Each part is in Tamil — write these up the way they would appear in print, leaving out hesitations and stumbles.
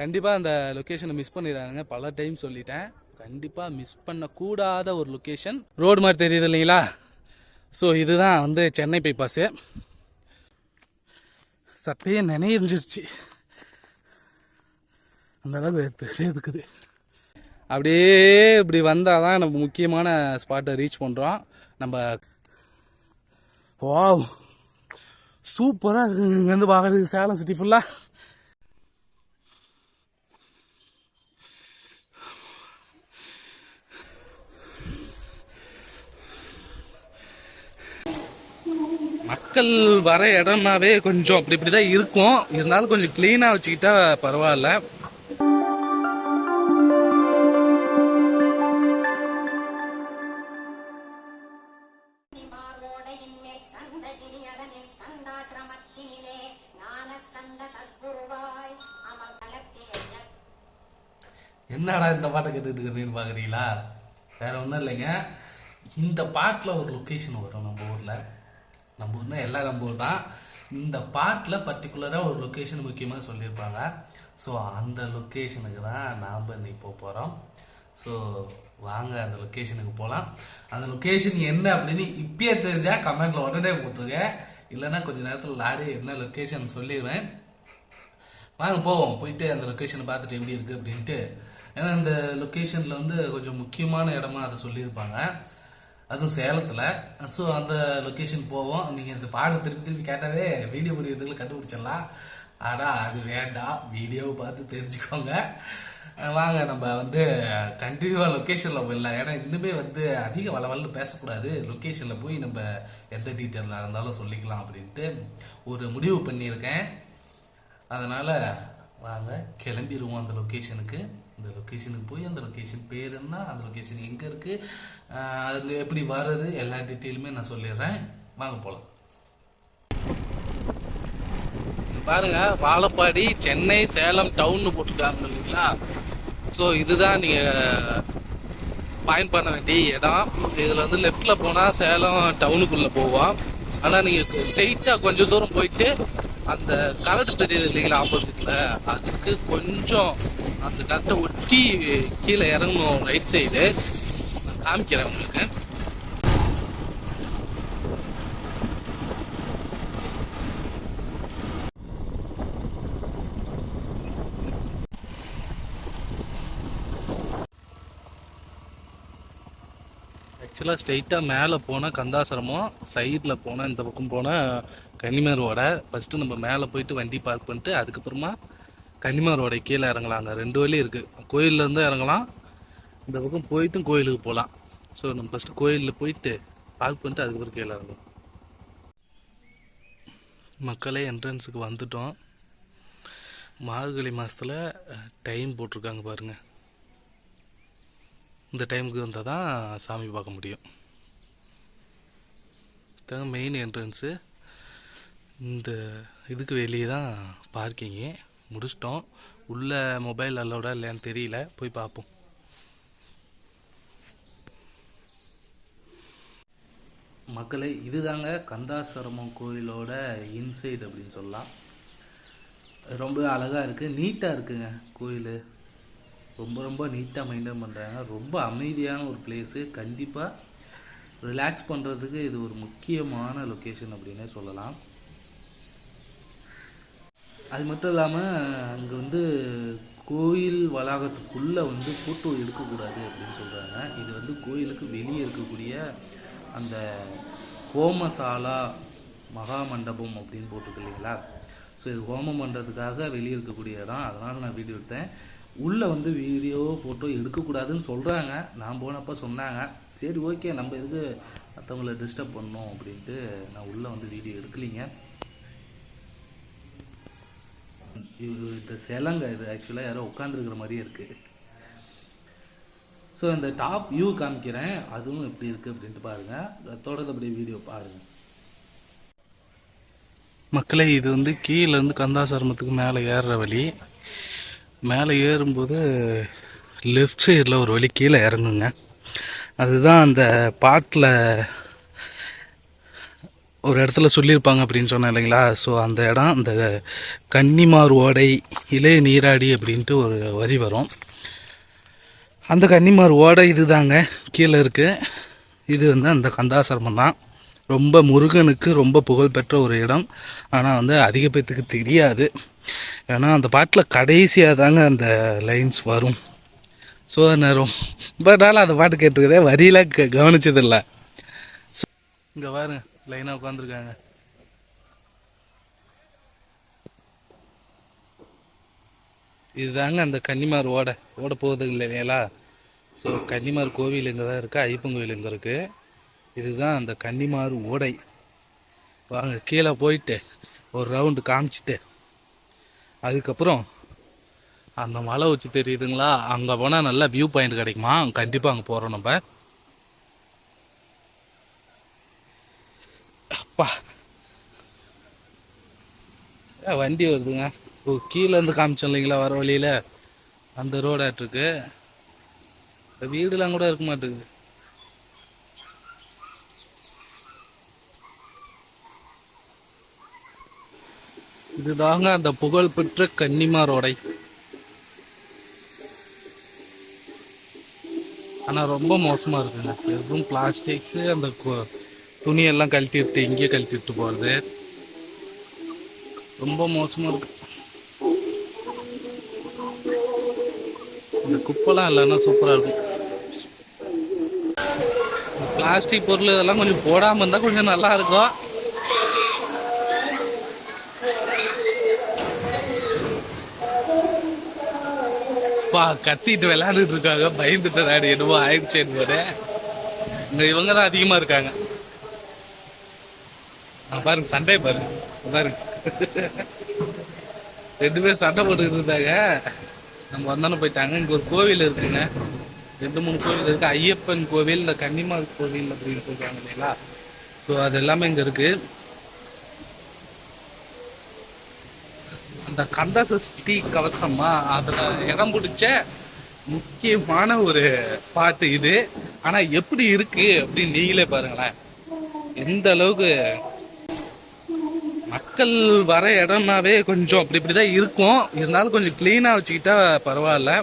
கண்டிப்பாக அந்த லொக்கேஷனை மிஸ் பண்ணிடுறாங்க. பல டைம் சொல்லிட்டேன். கண்டிப்பாக மிஸ் பண்ணக்கூடாத ஒரு லொக்கேஷன். ரோடு மாதிரி தெரியுது இல்லைங்களா? ஸோ இதுதான் வந்து சென்னை பைபாஸு. சட்டையே நினைஞ்சிருச்சு, அந்த அளவுக்கு இருக்குது. அப்படியே இப்படி வந்தால் தான் நம்ம முக்கியமான ஸ்பாட்டை ரீச் பண்ணுறோம். நம்ம வாவ் சூப்பராக இருக்குது இங்கேருந்து பார்க்குறது சேலம் சிட்டி ஃபுல்லாக. மக்கள் வர இடம்னாவே கொஞ்சம் அப்படி இப்படி தான் இருக்கும். இருந்தாலும் கொஞ்சம் க்ளீனாக வச்சுக்கிட்டா பரவாயில்ல. என்னடா இந்த பாட்டை கேட்டுட்டு இருக்கிறீங்கன்னு பார்க்குறீங்களா? வேற ஒன்றும் இல்லைங்க. இந்த பாட்டில் ஒரு லொக்கேஷன் வரும் நம்ம ஊரில். நம்ம ஊர்னா எல்லாம் நம்ம ஊர் தான். இந்த பாட்டில் பர்டிகுலராக ஒரு லொக்கேஷன் முக்கியமாக சொல்லியிருப்பாங்க. ஸோ அந்த லொக்கேஷனுக்கு தான் நாம் இன்னைக்கு போக போகிறோம். ஸோ வாங்க அந்த லொக்கேஷனுக்கு போகலாம். அந்த லொக்கேஷன் என்ன அப்படின்னு இப்பயே தெரிஞ்சால் கமெண்ட்டில் உடனே போட்டுருங்க. இல்லைன்னா கொஞ்சம் நேரத்தில் லாரி என்ன லொக்கேஷன் சொல்லிடுவேன். வாங்க போவோம். போயிட்டு அந்த லொக்கேஷனை பார்த்துட்டு எப்படி இருக்குது அப்படின்ட்டு. ஏன்னா இந்த லொக்கேஷனில் வந்து கொஞ்சம் முக்கியமான இடமா அதை சொல்லியிருப்பாங்க, அதுவும் சேலத்தில். ஸோ அந்த லொக்கேஷன் போவோம். நீங்கள் இந்த பாடம் திருப்பி திருப்பி கேட்டாவே வீடியோ முடிக்கிறதுக்குள்ள கண்டுபிடிச்சிடலாம். ஆனால் அது வேண்டாம், வீடியோவை பார்த்து தெரிஞ்சுக்கோங்க. வாங்க நம்ம வந்து கண்டினியூவாக லொக்கேஷனில் போயிடலாம். ஏன்னா இன்னுமே வந்து அதிக வளவலன்னு பேசக்கூடாது. லொக்கேஷனில் போய் நம்ம எந்த டீட்டெயிலாக இருந்தாலும் சொல்லிக்கலாம் அப்படின்ட்டு ஒரு முடிவு பண்ணியிருக்கேன். அதனால் வாங்க கிளம்பிடுவோம் அந்த லொக்கேஷனுக்கு. இந்த லொக்கேஷனுக்கு போய் அந்த லொக்கேஷன் பேர் என்ன, அந்த லொக்கேஷன் எங்கே இருக்குது, அங்கே எப்படி வர்றது, எல்லா டீட்டெயிலுமே நான் சொல்லிடுறேன். வாங்க போகலாம். பாருங்க, வாழப்பாடி சென்னை சேலம் டவுன்னு போட்டுருக்காங்க இல்லைங்களா? ஸோ இதுதான் நீங்கள் பாயிண்ட் பண்ண வேண்டிய இடம். இதில் வந்து லெஃப்டில் போனால் சேலம் டவுனுக்குள்ளே போவோம். ஆனால் நீங்கள் ஸ்ட்ரெயிட்டாக கொஞ்சம் தூரம் போயிட்டு அந்த கலட்டு தெரியுது இல்லைங்களா ஆப்போசிட்டில், அதுக்கு கொஞ்சம் அந்த கலட்டை ஒட்டி கீழே இறங்கணும் ரைட் சைடு. நான் காமிக்கிறேன் உங்களுக்கு. ஆக்சுவலாக ஸ்ட்ரெயிட்டாக மேலே போனால் கந்தாசிரமம், சைடில் போனால் இந்த பக்கம் போனால் கன்னிமாரோட. ஃபஸ்ட்டு நம்ம மேலே போயிட்டு வண்டி பார்க் பண்ணிட்டு அதுக்கப்புறமா கன்னிமாரோட கீழே இறங்கலாங்க. 2 வழி இருக்குது. கோயிலேருந்து இறங்கலாம், இந்த பக்கம் போயிட்டும் கோயிலுக்கு போகலாம். ஸோ நம்ம ஃபஸ்ட்டு கோயிலில் போயிட்டு பார்க் பண்ணிட்டு அதுக்கப்புறம் கீழே இறங்கலாம். மக்களே என்ட்ரன்ஸுக்கு வந்துட்டோம். மார்கழி மாதத்தில் டைம் போட்டிருக்காங்க பாருங்கள். இந்த டைமுக்கு வந்தால் தான் சாமி பார்க்க முடியும். இதாங்க மெயின் என்ட்ரன்ஸு. இந்த இதுக்கு வெளியே தான் பார்க்கிங்கு. முடிச்சிட்டோம். உள்ளே மொபைல் அலோடா இல்லையான்னு தெரியல, போய் பார்ப்போம். மக்களே, இதுதாங்க கந்தாசிரமம் கோயிலோட இன்சைடு அப்படின்னு சொல்லலாம். ரொம்ப அழகாக இருக்குது, நீட்டாக இருக்குங்க கோயில். ரொம்ப ரொம்ப நீட்டாக மெயின்டைன் பண்ணுறாங்க. ரொம்ப அமைதியான ஒரு பிளேஸு. கண்டிப்பாக ரிலாக்ஸ் பண்ணுறதுக்கு இது ஒரு முக்கியமான லொக்கேஷன் அப்படின்னே சொல்லலாம். அது மட்டும் இல்லாமல் அங்கே வந்து கோயில் வளாகத்துக்குள்ளே வந்து ஃபோட்டோ எடுக்கக்கூடாது அப்படின்னு சொல்கிறாங்க. இது வந்து கோயிலுக்கு வெளியே இருக்கக்கூடிய அந்த ஹோமசாலா மகா மண்டபம் அப்படின்னு போட்டிருக்கு இல்லைங்களா? ஸோ இது ஹோமம் பண்ணுறதுக்காக வெளியே இருக்கக்கூடிய இடம். அதனால் நான் வீடியோ எடுத்தேன். உள்ளே வந்து வீடியோ ஃபோட்டோ எடுக்கக்கூடாதுன்னு சொல்கிறாங்க. நான் போனப்போ சொன்னாங்க. சரி ஓகே, நம்ம எதுக்கு மற்றவங்கள டிஸ்டர்ப் பண்ணோம் அப்படின்ட்டு நான் உள்ளே வந்து வீடியோ எடுக்கலிங்க. இந்த சிலங்க இது ஆக்சுவலாக யாரோ உட்காந்துருக்கிற மாதிரியே இருக்குது. ஸோ இந்த டாப் வியூ காமிக்கிறேன், அதுவும் எப்படி இருக்குது அப்படின்ட்டு பாருங்கள். தொடர்ந்து அப்படியே வீடியோ பாருங்கள். மக்களே, இது வந்து கீழேருந்து கந்தாசிரமத்துக்கு மேலே ஏறுற வழி. மேலே ஏறும்போது லெஃப்ட் சைடில் ஒரு வழி கீழே இறங்குங்க. அதுதான் அந்த பாட்டில் ஒரு இடத்துல சொல்லியிருப்பாங்க அப்படின்னு சொன்னேன் இல்லைங்களா. ஸோ அந்த இடம் அந்த கன்னிமார் ஓடை இளைய நீராடி அப்படின்ட்டு ஒரு வரி வரும். அந்த கன்னிமார் ஓடை இது தாங்க கீழே இருக்குது. இது வந்து அந்த கந்தாசிரமம் தான். ரொம்ப முருகனுக்கு ரொம்ப புகழ்பெற்ற ஒரு இடம். ஆனால் வந்து அதிக பேர்த்துக்கு தெரியாது. ஏன்னா அந்த பாட்டில் கடைசியாக தாங்க அந்த லைன்ஸ் வரும். ஸோ நேரம் ரொம்ப நாள் அந்த பாட்டு கேட்டுருக்கிறேன், வரியில கவனிச்சதில்லை. ஸோ இங்கே பாருங்க லைனாக உட்காந்துருக்காங்க. இதுதாங்க அந்த கன்னிமார் ஓட போகுது இல்லைங்களா. ஸோ கன்னிமார் கோவில் இங்கே தான் இருக்குது, ஐயப்பன் கோவில் இங்கே இருக்குது. இதுதான் அந்த கன்னிமார் ஓடை. வாங்க கீழே போயிட்டு ஒரு ரவுண்டு காமிச்சிட்டு அதுக்கப்புறம் அந்த மலை வச்சு தெரியுதுங்களா, அங்கே போனால் நல்லா வியூ பாயிண்ட் கிடைக்குமா. கண்டிப்பாக அங்கே போகிறோம் நம்ம. அப்பா வண்டி வருதுங்க. ஓ கீழேருந்து காமிச்சோம் இல்லைங்களா வர வழியில், அந்த ரோடாட்டிருக்கு. வீடுலாம் கூட இருக்க மாட்டேங்குது. இதுதாங்க அந்த புகழ்பெற்ற கன்னிமாரோடை. ஆனால் ரொம்ப மோசமாக இருக்குங்க. எதுவும் பிளாஸ்டிக்ஸு அந்த துணியெல்லாம் கழட்டிட்டு இங்கேயே கழட்டிட்டு போகிறது ரொம்ப மோசமாக இருக்கு. இந்த குப்பைலாம் இல்லைன்னா சூப்பராக இருக்கும். பிளாஸ்டிக் பொருள் இதெல்லாம் கொஞ்சம் போடாமல் இருந்தால் கொஞ்சம் நல்லா இருக்கும். கத்திட்டு விளையாண்டுட்டு இருக்காங்க, பயந்துட்டு நாடு என்னவோ ஆயிடுச்சு என்பது. இங்க இவங்க தான் அதிகமா இருக்காங்க. பாருங்க சண்டை பாருங்க, பாருங்க 2 பேரும் சண்டை போட்டுக்கிட்டு இருந்தாங்க. நம்ம வந்தாலும் போயிட்டாங்க. இங்க ஒரு கோவில் இருக்குங்க, 2-3 கோவில் இருக்கு. ஐயப்பன் கோவில், இந்த கன்னிமார் கோவில் அப்படின்னு சொல்றாங்க இல்லைங்களா. ஸோ அது எல்லாமே இங்க இருக்கு. அந்த கந்த சஷ்டி கவசமா அதுல இடம் பிடிச்ச முக்கியமான ஒரு ஸ்பாட் இது. ஆனா எப்படி இருக்கு அப்படின்னு நீங்களே பாருங்களேன். எந்த அளவுக்கு மக்கள் வர இடம்னாவே கொஞ்சம் அப்படி இப்படிதான் இருக்கும். இருந்தாலும் கொஞ்சம் கிளீனா வச்சுக்கிட்டா பரவாயில்ல.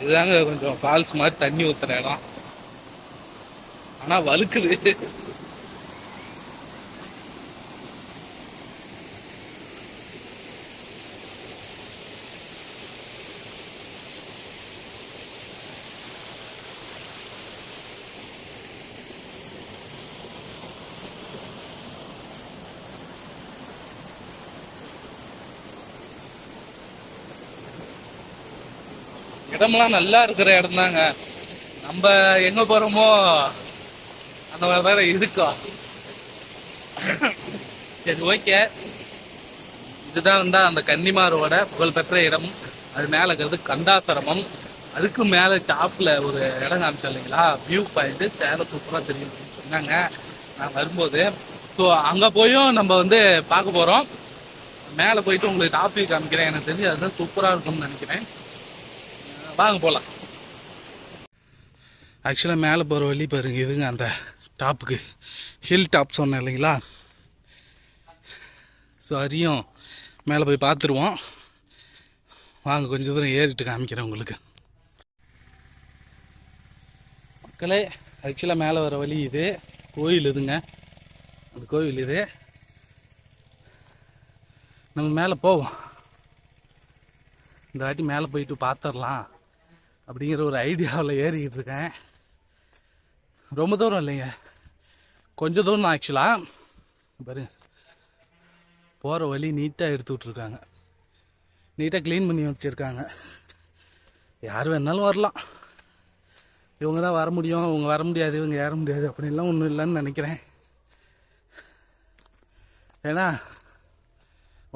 இதுதாங்க கொஞ்சம் ஃபால்ஸ் மாதிரி தண்ணி ஊத்துற இடம். ஆனா வழுக்குது. இடமெல்லாம் நல்லா இருக்கிற இடம் தாங்க. நம்ம எங்க போறோமோ அந்த மாதிரி வேற இருக்கும். சரி ஓகே, இதுதான் வந்து அந்த கன்னிமாரோட புகழ்பெற்ற இடம். அது மேல இருக்கிறது கந்தாசிரமம். அதுக்கு மேல டாப்ல ஒரு இடம் காமிச்சோம் இல்லைங்களா, வியூ பாயிண்ட். சேலம் சூப்பரா தெரியும் சொன்னாங்க நான் வரும்போது. ஸோ அங்க போயும் நம்ம வந்து பார்க்க போறோம். மேலே போயிட்டு உங்களுக்கு டாபிக் காமிக்கிறேன். எனக்கு தெரிஞ்சு அதுதான் சூப்பரா இருக்கும்னு நினைக்கிறேன். வாங்க போகலாம். ஆக்சுவலாக மேலே போகிற வழி பாருங்க, இதுங்க அந்த டாப்புக்கு ஹில் டாப் சொன்னேன் இல்லைங்களா. ஸோ அதையும் மேலே போய் பார்த்துருவோம். வாங்க கொஞ்சம் தூரம் ஏறிட்டு காமிக்கிறேன் உங்களுக்கு. மக்களே ஆக்சுவலாக மேலே வர வழி இது. கோயில் இதுங்க, அந்த கோவில் இது. நம்ம மேலே போவோம். இந்த வாட்டி மேலே போயிட்டு பார்த்துடலாம் அப்படிங்கிற ஒரு ஐடியாவில் ஏறிக்கிட்டு இருக்கேன். ரொம்ப தூரம் இல்லைங்க, கொஞ்சம் தூரம் தான். ஆக்சுவலாக பாரு, போகிற வழி நீட்டாக எடுத்து விட்ருக்காங்க, நீட்டாக க்ளீன் பண்ணி வச்சுருக்காங்க. யார் வேணாலும் வரலாம். இவங்க தான் வர முடியும், இவங்க வர முடியாது, இவங்க ஏற முடியாது அப்படின்லாம் ஒன்றும் இல்லைன்னு நினைக்கிறேன். ஏன்னா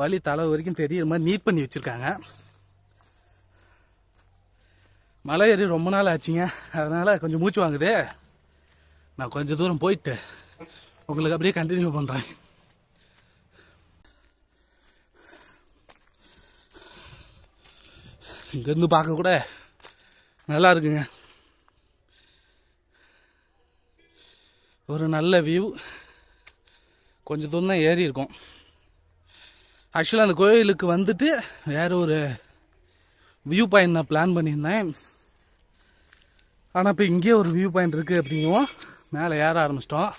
வழி தலை வரைக்கும் தெரியுற மாதிரி நீட் பண்ணி வச்சுருக்காங்க. மலை ஏறி ரொம்ப நாள் ஆச்சுங்க, அதனால் கொஞ்சம் மூச்சு வாங்குது. நான் கொஞ்சம் தூரம் போயிட்டு உங்களுக்கு அப்படியே கண்டினியூ பண்ணுறேன். இங்கேருந்து பார்க்க கூட நல்லா இருக்குங்க. ஒரு நல்ல வியூ. கொஞ்சம் தூரம் தான் ஏறி இருக்கும். ஆக்சுவலாக அந்த கோயிலுக்கு வந்துட்டு வேறு ஒரு வியூ பாயிண்ட் நான் பிளான் பண்ணியிருந்தேன். ஆனால் இப்போ இங்கேயே ஒரு வியூ பாயிண்ட் இருக்குது அப்படிங்கவும் மேலே ஏற ஆரம்பிச்சிட்டோம்.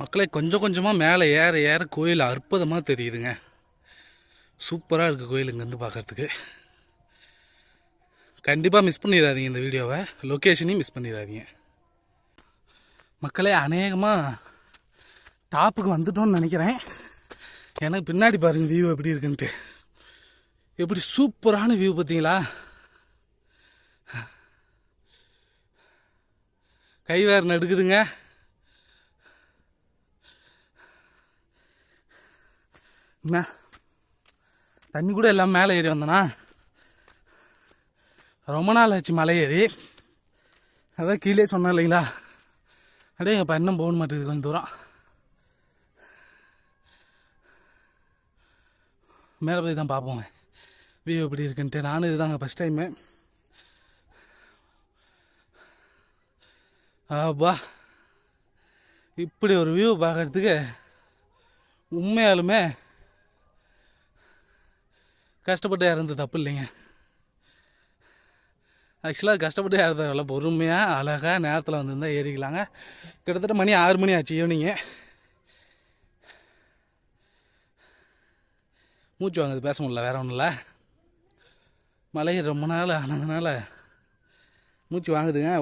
மக்களே கொஞ்சம் கொஞ்சமாக மேலே ஏற ஏற கோயில் அற்புதமாக தெரியுதுங்க. சூப்பராக இருக்குது கோயில் இங்கேருந்து பார்க்குறதுக்கு. கண்டிப்பாக மிஸ் பண்ணிடாதீங்க இந்த வீடியோவை. லொக்கேஷனையும் மிஸ் பண்ணிடாதீங்க மக்களே. அநேகமாக டாப்புக்கு வந்துட்டோன்னு நினைக்கிறேன். எனக்கு பின்னாடி பாருங்கள் வியூ எப்படி இருக்குன்ட்டு. எப்படி சூப்பரான வியூ பார்த்தீங்களா? கை வேறு நடுக்குதுங்க. தண்ணி கூட எல்லாம் மேலே ஏறி வந்தனா. ரொம்ப நாள் ஆச்சு மலை ஏறி. அதான் கீழே சொன்னேன் இல்லைங்களா, அப்படியே எங்கள் பையனும் போக மாட்டேங்குது கொஞ்சம் தூரம். மேலே போய் தான் பார்ப்போங்க வியூ எப்படி இருக்குன்ட்டு. நானும் இதுதாங்க ஃபஸ்ட் டைமு. ஆப்பா, இப்படி ஒரு வியூ பார்க்கறதுக்கு உண்மையாலுமே கஷ்டப்பட்டு இறந்து தப்பு இல்லைங்க. ஆக்சுவலாக கஷ்டப்பட்டு இறந்தவங்கள பொறுமையாக அழகாக நேரத்தில் வந்துருந்தால் ஏறிக்கலாங்க. கிட்டத்தட்ட மணி 6 மணி ஆச்சு ஈவினிங்கு. மூச்சு வாங்குது, பேச முடியல, வேற ஒன்றும் இல்லை. மழை ரொம்ப நாள் ஆனதுனால மூச்சு வாங்குதுங்க.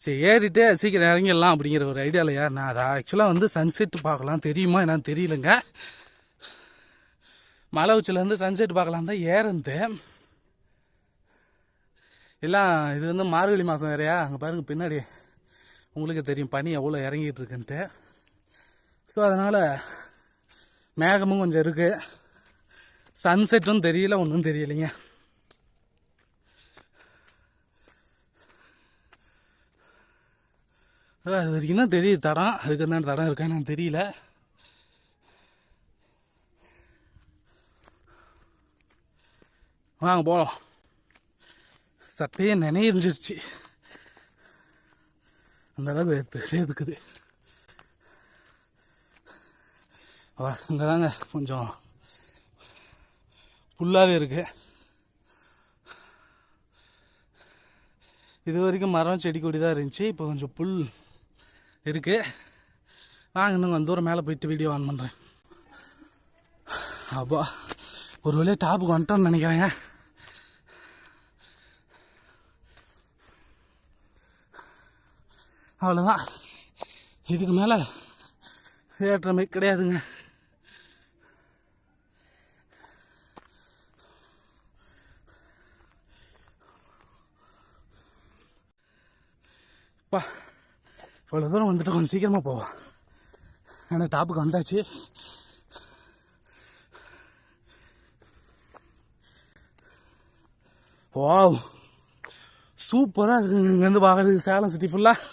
சரி ஏறிட்டு சீக்கிரம் இறங்கிடலாம் அப்படிங்கிற ஒரு ஐடியாவில் ஏறினேன். அதை ஆக்சுவலாக வந்து சன்செட் பார்க்கலாம் தெரியுமா என்னன்னு தெரியலங்க. மலை உச்சிலேருந்து சன்செட் பார்க்கலாம் தான் ஏறந்து. எல்லாம் இது வந்து மார்கழி மாதம் வேறையா. அங்கே பாருங்கள் பின்னாடி உங்களுக்கு தெரியும் பனி எவ்வளோ இறங்கிட்டு இருக்குன்ட்டு. ஸோ அதனால் மேகமும் கொஞ்சம் இருக்குது. சன்செட்டும் தெரியல, ஒன்றும் தெரியலைங்க. அது வரைக்கும் தான் தெரியுது தடம். அதுக்கு தான் தடம் இருக்கான்னு எனக்கு தெரியல. வாங்க போகலாம். சட்டையே நினைஞ்சிருச்சு அந்த அளவு எதுக்குது. இங்கே தாங்க கொஞ்சம் புல்லாகவே இருக்கு. இது வரைக்கும் மரம் செடி கொடி தான் இருந்துச்சு. இப்போ கொஞ்சம் புல் இருக்கு. வாங்க இன்னும் கொஞ்சம் தூரம் மேலே போயிட்டு வீடியோ ஆன் பண்ணுறேன். அப்பா ஒரு வேளையை டாப்புக்கு வந்துட்டோன்னு நினைக்கிறேங்க. அவ்வளோதான், இதுக்கு மேலே ஏற்றமே கிடையாதுங்க. பா இவ்வளோ தூரம் வந்துட்டு கொஞ்சம் சீக்கிரமாக போவோம். ஏன்னா டாப்புக்கு வந்தாச்சு. வாவ் சூப்பராக இருக்குங்க இங்கேருந்து பார்க்குறதுக்கு சேலம் சிட்டி ஃபுல்லாக.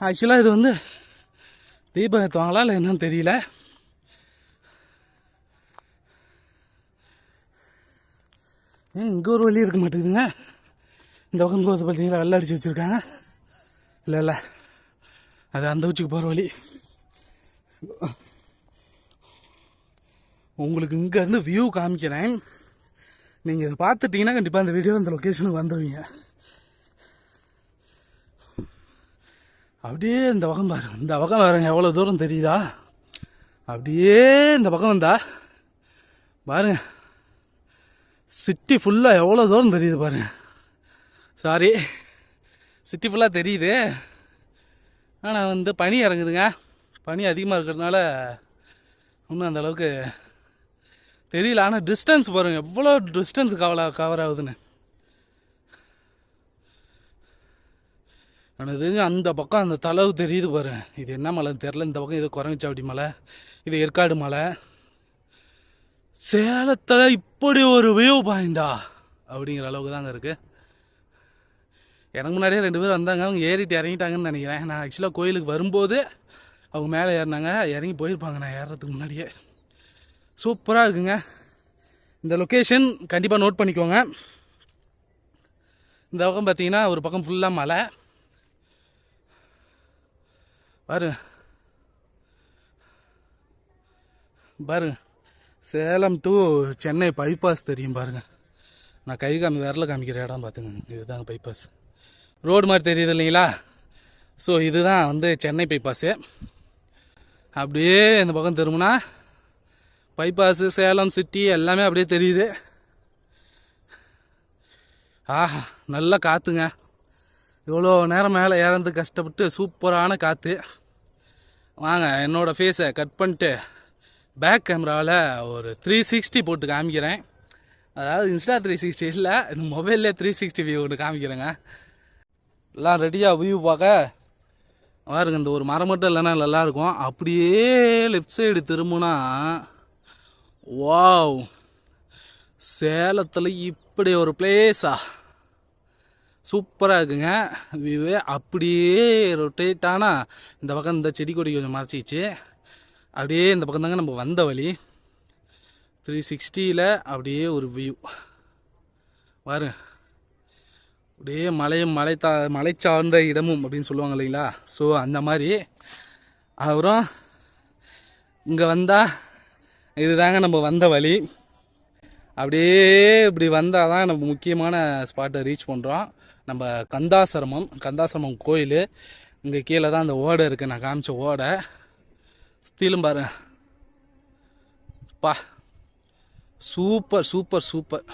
ஆக்சுவலாக இது வந்து தீபம் ஏற்றுவாங்களா இல்லை என்னன்னு தெரியல. இங்கே ஒரு வழி இருக்க மாட்டேங்குதுங்க. இந்த பக்கம் போகிறது பார்த்தீங்களா வெள்ளை அடித்து வச்சுருக்காங்க. இல்லை அது அந்த உச்சிக்கு போகிற வழி. உங்களுக்கு இங்கேருந்து வியூ காமிக்கிறேன். நீங்கள் இதை பார்த்துட்டிங்கன்னா கண்டிப்பாக அந்த வீடியோ அந்த லொக்கேஷனுக்கு வந்துடுவீங்க. அப்படியே இந்த பக்கம் பாருங்க, இந்த பக்கம் பாருங்க எவ்வளோ தூரம் தெரியுதா. அப்படியே இந்த பக்கம் வந்தா பாருங்க சிட்டி ஃபுல்லாக எவ்வளோ தூரம் தெரியுது பாருங்க. சாரி சிட்டி ஃபுல்லாக தெரியுது. ஆனால் வந்து பனி இறங்குதுங்க. பனி அதிகமாக இருக்கிறதுனால இன்னும் அந்தளவுக்கு தெரியல. ஆனால் டிஸ்டன்ஸ் பாருங்கள் எவ்வளோ டிஸ்டன்ஸ் கவர் ஆகுதுன்னு. எனக்கு தெரிஞ்சு அந்த பக்கம் அந்த தளவு தெரியுது பாருங்க. இது என்ன மலைன்னு தெரில. இந்த பக்கம் இது குரங்குச்சாவடி மலை, இது ஏற்காடு மலை. சேலத்தில் இப்படி ஒரு வியூ பாயிண்டா அப்படிங்கிற அளவுக்கு தாங்க இருக்குது. எனக்கு முன்னாடியே 2 பேர் வந்தாங்க. அவங்க ஏறிட்டு இறங்கிட்டாங்கன்னு நினைக்கிறேன். நான் ஆக்சுவலாக கோயிலுக்கு வரும்போது அவங்க மேலே ஏறினாங்க, இறங்கி போயிருப்பாங்க நான் ஏறுறதுக்கு முன்னாடியே. சூப்பராக இருக்குங்க இந்த லொக்கேஷன், கண்டிப்பாக நோட் பண்ணிக்கோங்க. இந்த பக்கம் பார்த்தீங்கன்னா ஒரு பக்கம் ஃபுல்லாக மலை பாருங்க பாருங்க. சேலம் டு சென்னை பைபாஸ் தெரியும் பாருங்க. நான் கை விரல காமிக்கிற இடம் பார்த்துங்க, இதுதாங்க பைபாஸ். ரோடு மாதிரி தெரியுது இல்லைங்களா? ஸோ இதுதான் வந்து சென்னை பைபாஸு. அப்படியே இந்த பக்கம் திரும்பினா பைபாஸு, சேலம் சிட்டி எல்லாமே அப்படியே தெரியுது. ஆஹா, நல்லா காற்றுங்க. இவ்வளோ நேரம் மேலே ஏறந்து கஷ்டப்பட்டு சூப்பரான காற்று. வாங்க என்னோடய ஃபேஸை கட் பண்ணிட்டு பேக் கேமராவில் ஒரு 360 போட்டு காமிக்கிறேன். அதாவது இன்ஸ்டா 360 இல்லை, இந்த மொபைல்லே 360 வியூ ஒன்று காமிக்கிறேங்க. எல்லாம் ரெடியாக வியூ பார்க்க பாருங்க. இந்த ஒரு மரம் மட்டும் இல்லைன்னா நல்லாயிருக்கும். அப்படியே லெஃப்ட் சைடு திரும்பினா வாவ், சேலத்தில் இப்படி ஒரு பிளேஸா சூப்பராக இருக்குங்க வியூவே. அப்படியே ரொட்டேட் ஆனால் இந்த பக்கம் இந்த செடி கொடி கொஞ்சம் மறைச்சிச்சு. அப்படியே இந்த பக்கம் தாங்க நம்ம வந்த வழி. 360ல் அப்படியே ஒரு வியூ பாருங்க. அப்படியே மலையும் மலை சார்ந்த இடமும் அப்படின்னு சொல்லுவாங்க இல்லைங்களா? ஸோ அந்த மாதிரி. அப்புறம் இங்கே வந்தால் இதுதாங்க நம்ம வந்த வழி. அப்படியே இப்படி வந்தால் தான் நம்ம முக்கியமான ஸ்பாட்டை ரீச் பண்ணுறோம். நம்ம கந்தாசிரமம் கோயில். இங்கே கீழே தான் அந்த ஓடை இருக்குது, நான் காமிச்ச ஓடை. சுற்றிலும் பாருங்க பா, சூப்பர் சூப்பர் சூப்பர்.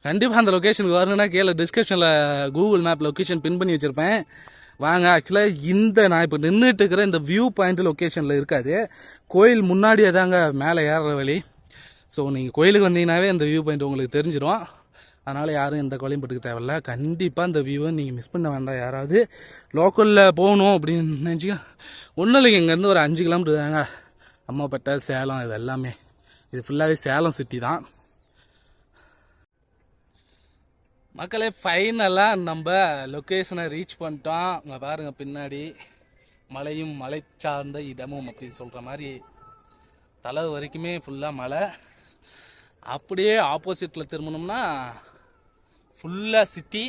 கண்டிப்பாக அந்த லொக்கேஷனுக்கு வரணுன்னா கீழே டிஸ்கிரிப்ஷனில் கூகுள் மேப் லொக்கேஷன் பின் பண்ணி வச்சுருப்பேன். வாங்க. ஆக்சுவலாக நான் இப்போ நின்றுட்டு இருக்கிற இந்த வியூ பாயிண்ட் லொக்கேஷனில் இருக்காது, கோயில் முன்னாடியே தாங்க மேலே ஏறுற வழி. ஸோ நீங்கள் கோயிலுக்கு வந்தீங்கன்னாவே அந்த வியூ பாயிண்ட் உங்களுக்கு தெரிஞ்சிடும். அதனால் யாரும் எந்த கோயிலையும் போட்டுக்க தேவையில்ல. கண்டிப்பாக இந்த வியூவை நீங்கள் மிஸ் பண்ண வேண்டாம். யாராவது லோக்கலில் போகணும் அப்படின்னு நினச்சிக்க ஒன்றும் இல்லைங்க. இங்கேருந்து ஒரு 5 கிலோமீட்டர் தாங்க அம்மாப்பேட்டை, சேலம், இது எல்லாமே. இது ஃபுல்லாகவே சேலம் சிட்டி தான் மக்களே. ஃபைனலாக நம்ம லொக்கேஷனை ரீச் பண்ணிட்டோம். இங்கே பாருங்கள் பின்னாடி மலையும் மலை சார்ந்த இடமும் அப்படின்னு சொல்கிற மாதிரி தலை வரைக்குமே ஃபுல்லாக மலை. அப்படியே ஆப்போசிட்டில் திரும்பினோம்னா ஃபுல்லாக சிட்டி.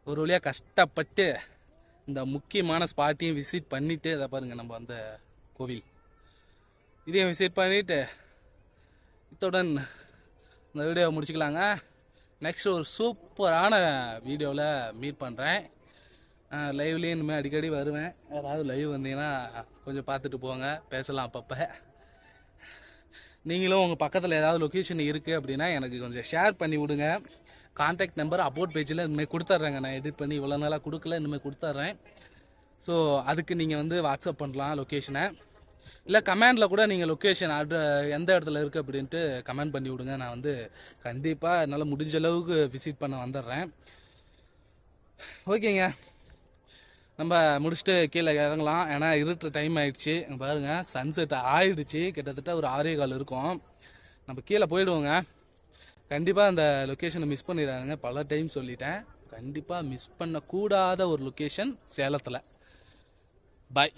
ஒரு வழியாக கஷ்டப்பட்டு இந்த முக்கியமான ஸ்பாட்டையும் விசிட் பண்ணிவிட்டு, அதை பாருங்கள் நம்ம அந்த கோவில் இதையும் விசிட் பண்ணிவிட்டு இத்துடன் இந்த வீடியோவை முடிச்சுக்கலாங்க. நெக்ஸ்ட் ஒரு சூப்பரான வீடியோவில் மீட் பண்ணுறேன். லைவ்லேயும் இனிமேல் அடிக்கடி வருவேன். யாராவது லைவ் வந்தீங்கன்னா கொஞ்சம் பார்த்துட்டு போங்க, பேசலாம் அப்பப்போ. நீங்களும் உங்கள் பக்கத்தில் ஏதாவது லொக்கேஷன் இருக்குது அப்படின்னா எனக்கு கொஞ்சம் ஷேர் பண்ணி விடுங்க. கான்டாக்ட் நம்பர் அபோட் பேஜில் இனிமேல் கொடுத்துட்றேங்க. நான் எடிட் பண்ணி இவ்வளோ நாளாக கொடுக்கல, இனிமேல் கொடுத்துட்றேன். ஸோ அதுக்கு நீங்கள் வந்து வாட்ஸ்அப் பண்ணலாம் லொக்கேஷனை. இல்லை கமெண்டில் கூட நீங்கள் லொக்கேஷன் எந்த இடத்துல இருக்குது அப்படின்ட்டு கமெண்ட் பண்ணி விடுங்க. நான் வந்து கண்டிப்பாக என்னால் முடிஞ்ச அளவுக்கு விசிட் பண்ண வந்துடுறேன். ஓகேங்க, நம்ம முடிச்சுட்டு கீழே இறங்கலாம். ஏன்னா இருட்டு டைம் ஆகிடுச்சு. பாருங்கள் சன்செட் ஆகிடுச்சு. கிட்டத்தட்ட ஒரு 6:15 இருக்கும். நம்ம கீழே போயிடுவோங்க. கண்டிப்பாக அந்த லொக்கேஷனை மிஸ் பண்ணிடுறாங்க. பல டைம் சொல்லிட்டேன். கண்டிப்பாக மிஸ் பண்ணக்கூடாத ஒரு லொக்கேஷன் சேலத்தில். பாய்.